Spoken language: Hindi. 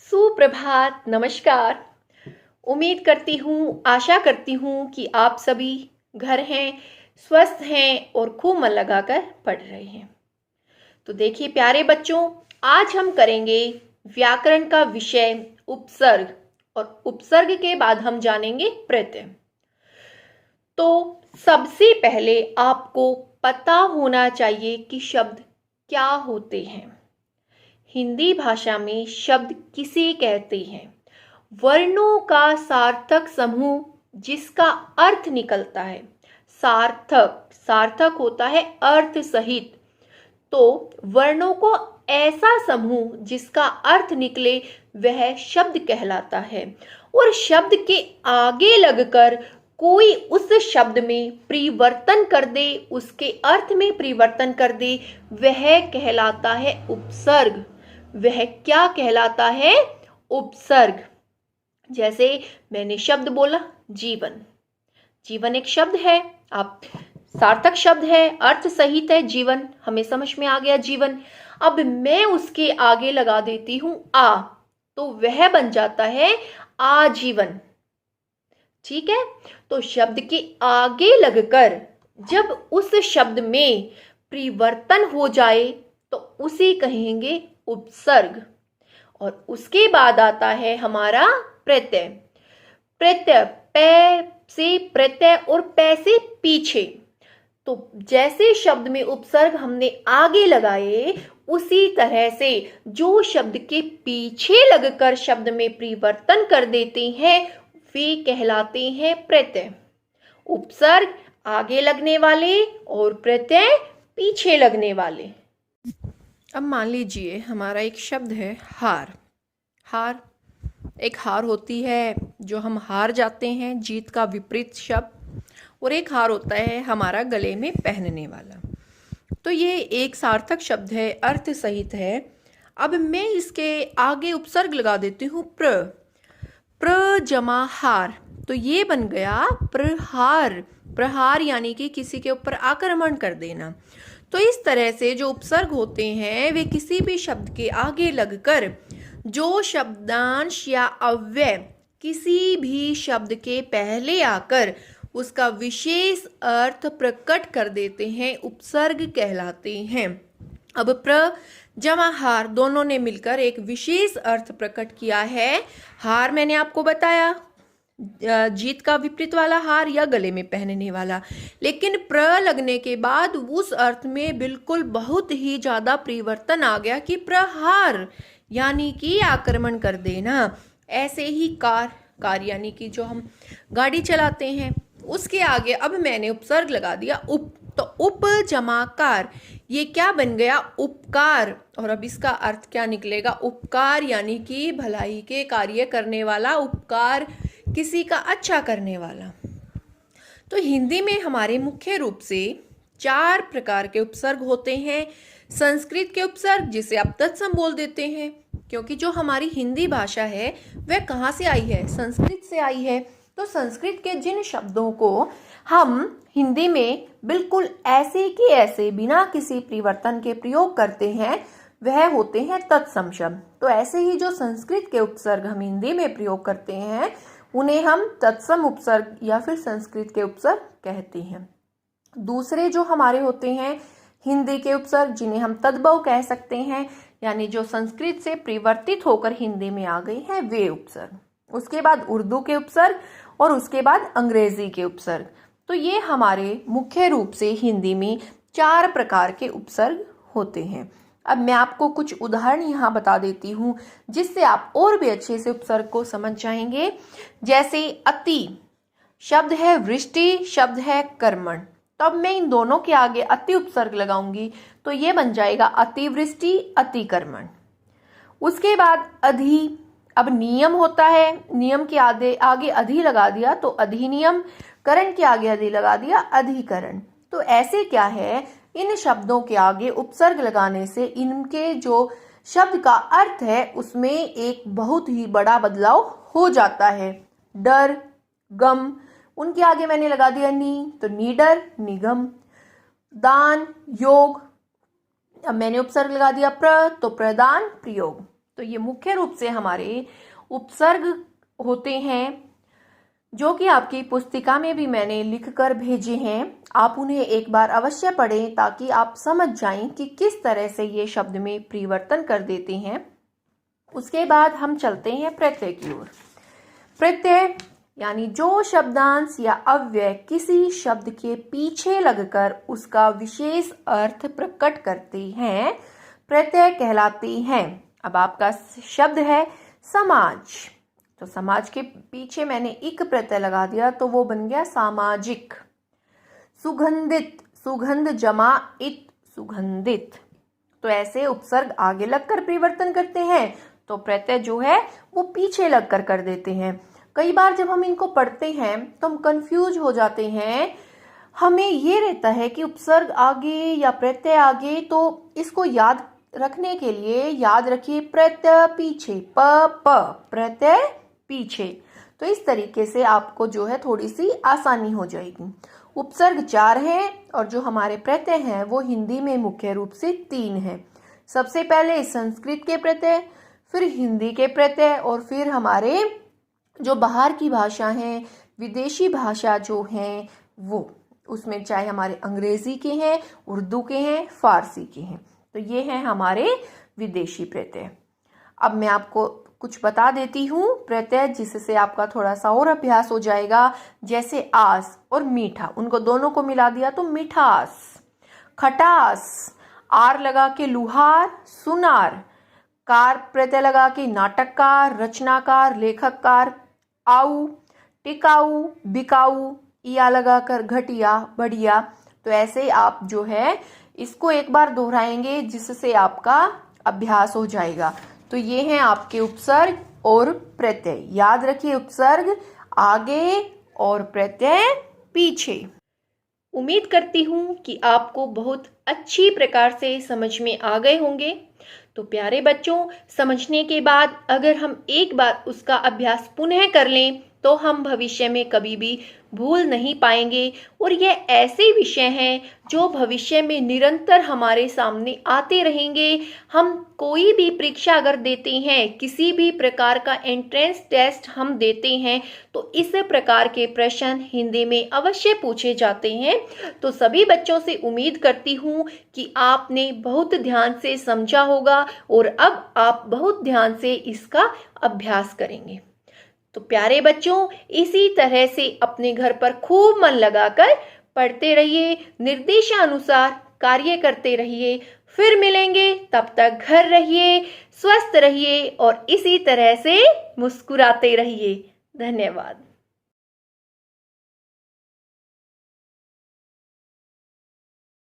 सुप्रभात, नमस्कार। उम्मीद करती हूँ, आशा करती हूँ कि आप सभी घर हैं, स्वस्थ हैं और खूब मन लगाकर पढ़ रहे हैं। तो देखिए प्यारे बच्चों, आज हम करेंगे व्याकरण का विषय उपसर्ग और उपसर्ग के बाद हम जानेंगे प्रत्यय। तो सबसे पहले आपको पता होना चाहिए कि शब्द क्या होते हैं। हिंदी भाषा में शब्द किसे कहते हैं? वर्णों का सार्थक समूह जिसका अर्थ निकलता है। सार्थक सार्थक होता है अर्थ सहित। तो वर्णों को ऐसा समूह जिसका अर्थ निकले वह शब्द कहलाता है। और शब्द के आगे लगकर कोई उस शब्द में परिवर्तन कर दे, उसके अर्थ में परिवर्तन कर दे, वह कहलाता है उपसर्ग। वह क्या कहलाता है? उपसर्ग। जैसे मैंने शब्द बोला जीवन। जीवन एक शब्द है, आप सार्थक शब्द है, अर्थ सहित है जीवन, हमें समझ में आ गया जीवन। अब मैं उसके आगे लगा देती हूं आ, तो वह बन जाता है आजीवन। ठीक है, तो शब्द के आगे लगकर जब उस शब्द में परिवर्तन हो जाए तो उसे कहेंगे उपसर्ग। और उसके बाद आता है हमारा प्रत्यय। प्रत्यय पै से प्रत्यय और पै से पीछे। तो जैसे शब्द में उपसर्ग हमने आगे लगाए, उसी तरह से जो शब्द के पीछे लगकर शब्द में परिवर्तन कर देते हैं वे कहलाते हैं प्रत्यय। उपसर्ग आगे लगने वाले और प्रत्यय पीछे लगने वाले। अब मान लीजिए हमारा एक शब्द है हार। हार एक हार होती है जो हम हार जाते हैं, जीत का विपरीत शब्द। और एक हार होता है हमारा गले में पहनने वाला। तो ये एक सार्थक शब्द है, अर्थ सहित है। अब मैं इसके आगे उपसर्ग लगा देती हूँ प्र। प्र जमा हार, तो ये बन गया प्रहार। प्रहार यानी कि किसी के ऊपर आक्रमण कर देना। तो इस तरह से जो उपसर्ग होते हैं वे किसी भी शब्द के आगे लगकर जो शब्दांश या अव्यय किसी भी शब्द के पहले आकर उसका विशेष अर्थ प्रकट कर देते हैं, उपसर्ग कहलाते हैं। अब प्र जमा हार दोनों ने मिलकर एक विशेष अर्थ प्रकट किया है। हार मैंने आपको बताया जीत का विपरीत वाला हार या गले में पहनने वाला, लेकिन प्र लगने के बाद उस अर्थ में बिल्कुल बहुत ही ज्यादा परिवर्तन आ गया कि प्रहार यानी कि आक्रमण कर देना। ऐसे ही कार यानी कि जो हम गाड़ी चलाते हैं उसके आगे अब मैंने उपसर्ग लगा दिया उप, तो उप जमा कार, ये क्या बन गया? उपकार। और अब इसका अर्थ क्या निकलेगा? उपकार यानी कि भलाई के कार्य करने वाला, उपकार किसी का अच्छा करने वाला। तो हिंदी में हमारे मुख्य रूप से 4 प्रकार के उपसर्ग होते हैं। संस्कृत के उपसर्ग जिसे आप तत्सम बोल देते हैं, क्योंकि जो हमारी हिंदी भाषा है वह कहाँ से आई है? संस्कृत से आई है। तो संस्कृत के जिन शब्दों को हम हिंदी में बिल्कुल ऐसे के ऐसे बिना किसी परिवर्तन के प्रयोग करते हैं वह होते हैं तत्सम शब्द। तो ऐसे ही जो संस्कृत के उपसर्ग हम हिंदी में प्रयोग करते हैं उन्हें हम तत्सम उपसर्ग या फिर संस्कृत के उपसर्ग कहते हैं। दूसरे जो हमारे होते हैं हिंदी के उपसर्ग जिन्हें हम तद्भव कह सकते हैं, यानी जो संस्कृत से परिवर्तित होकर हिंदी में आ गए हैं वे उपसर्ग। उसके बाद उर्दू के उपसर्ग और उसके बाद अंग्रेजी के उपसर्ग। तो ये हमारे मुख्य रूप से हिंदी में 4 प्रकार के उपसर्ग होते हैं। अब मैं आपको कुछ उदाहरण यहाँ बता देती हूँ जिससे आप और भी अच्छे से उपसर्ग को समझ जाएंगे। जैसे अति शब्द है, वृष्टि शब्द है कर्मण। तब मैं इन दोनों के आगे अति उपसर्ग लगाऊंगी तो ये बन जाएगा अतिवृष्टि अतिकर्मण। उसके बाद अधि, अब नियम होता है, नियम के आगे अधि लगा दिया तो अधिनियम, करण के आगे अधि लगा दिया अधिकरण। तो ऐसे क्या है, इन शब्दों के आगे उपसर्ग लगाने से इनके जो शब्द का अर्थ है उसमें एक बहुत ही बड़ा बदलाव हो जाता है। डर गम, उनके आगे मैंने लगा दिया नी, तो निडर निगम। दान योग, अब मैंने उपसर्ग लगा दिया प्र, तो प्रदान प्रयोग। तो ये मुख्य रूप से हमारे उपसर्ग होते हैं, जो कि आपकी पुस्तिका में भी मैंने लिखकर भेजे हैं। आप उन्हें एक बार अवश्य पढ़ें ताकि आप समझ जाएं कि किस तरह से ये शब्द में परिवर्तन कर देते हैं। उसके बाद हम चलते हैं प्रत्यय की ओर। प्रत्यय यानी जो शब्दांश या अव्यय किसी शब्द के पीछे लगकर उसका विशेष अर्थ प्रकट करते हैं, प्रत्यय कहलाते हैं। अब आपका शब्द है समाज, तो समाज के पीछे मैंने इक प्रत्यय लगा दिया तो वो बन गया सामाजिक। सुगंधित, सुगंध जमा इत, सुगंधित। तो ऐसे उपसर्ग आगे लगकर परिवर्तन करते हैं, तो प्रत्यय जो है वो पीछे लगकर कर देते हैं। कई बार जब हम इनको पढ़ते हैं तो हम कंफ्यूज हो जाते हैं। हमें ये रहता है कि उपसर्ग आगे या प्रत्यय आगे, तो इसको याद रखने के लिए याद रखिए प्रत्यय पीछे, प्रत्यय पीछे। तो इस तरीके से आपको जो है थोड़ी सी आसानी हो जाएगी। उपसर्ग 4 हैं और जो हमारे प्रत्यय हैं वो हिंदी में मुख्य रूप से 3 हैं। सबसे पहले संस्कृत के प्रत्यय, फिर हिंदी के प्रत्यय, और फिर हमारे जो बाहर की भाषा हैं, विदेशी भाषा जो हैं वो, उसमें चाहे हमारे अंग्रेजी के हैं, उर्दू के हैं, फारसी के हैं, तो ये हैं हमारे विदेशी प्रत्यय। अब मैं आपको कुछ बता देती हूँ प्रत्यय, जिससे आपका थोड़ा सा और अभ्यास हो जाएगा। जैसे आस और मीठा, उनको दोनों को मिला दिया तो मिठास। खटास, आर लगा के लुहार, सुनार। कार प्रत्यय लगा के नाटककार, रचनाकार, लेखककार। आऊ, टिकाऊ, बिकाऊ। या लगाकर घटिया, बढ़िया। तो ऐसे आप जो है इसको एक बार दोहराएंगे जिससे आपका अभ्यास हो जाएगा। तो ये हैं आपके उपसर्ग और प्रत्यय। याद रखिए उपसर्ग आगे और प्रत्यय पीछे। उम्मीद करती हूँ कि आपको बहुत अच्छी प्रकार से समझ में आ गए होंगे। तो प्यारे बच्चों, समझने के बाद अगर हम एक बार उसका अभ्यास पुनः कर लें तो हम भविष्य में कभी भी भूल नहीं पाएंगे। और ये ऐसे विषय हैं जो भविष्य में निरंतर हमारे सामने आते रहेंगे। हम कोई भी परीक्षा अगर देते हैं, किसी भी प्रकार का एंट्रेंस टेस्ट हम देते हैं, तो इस प्रकार के प्रश्न हिंदी में अवश्य पूछे जाते हैं। तो सभी बच्चों से उम्मीद करती हूँ कि आपने बहुत ध्यान से समझा होगा और अब आप बहुत ध्यान से इसका अभ्यास करेंगे। तो प्यारे बच्चों, इसी तरह से अपने घर पर खूब मन लगाकर पढ़ते रहिए, निर्देशानुसार कार्य करते रहिए। फिर मिलेंगे, तब तक घर रहिए, स्वस्थ रहिए और इसी तरह से मुस्कुराते रहिए। धन्यवाद।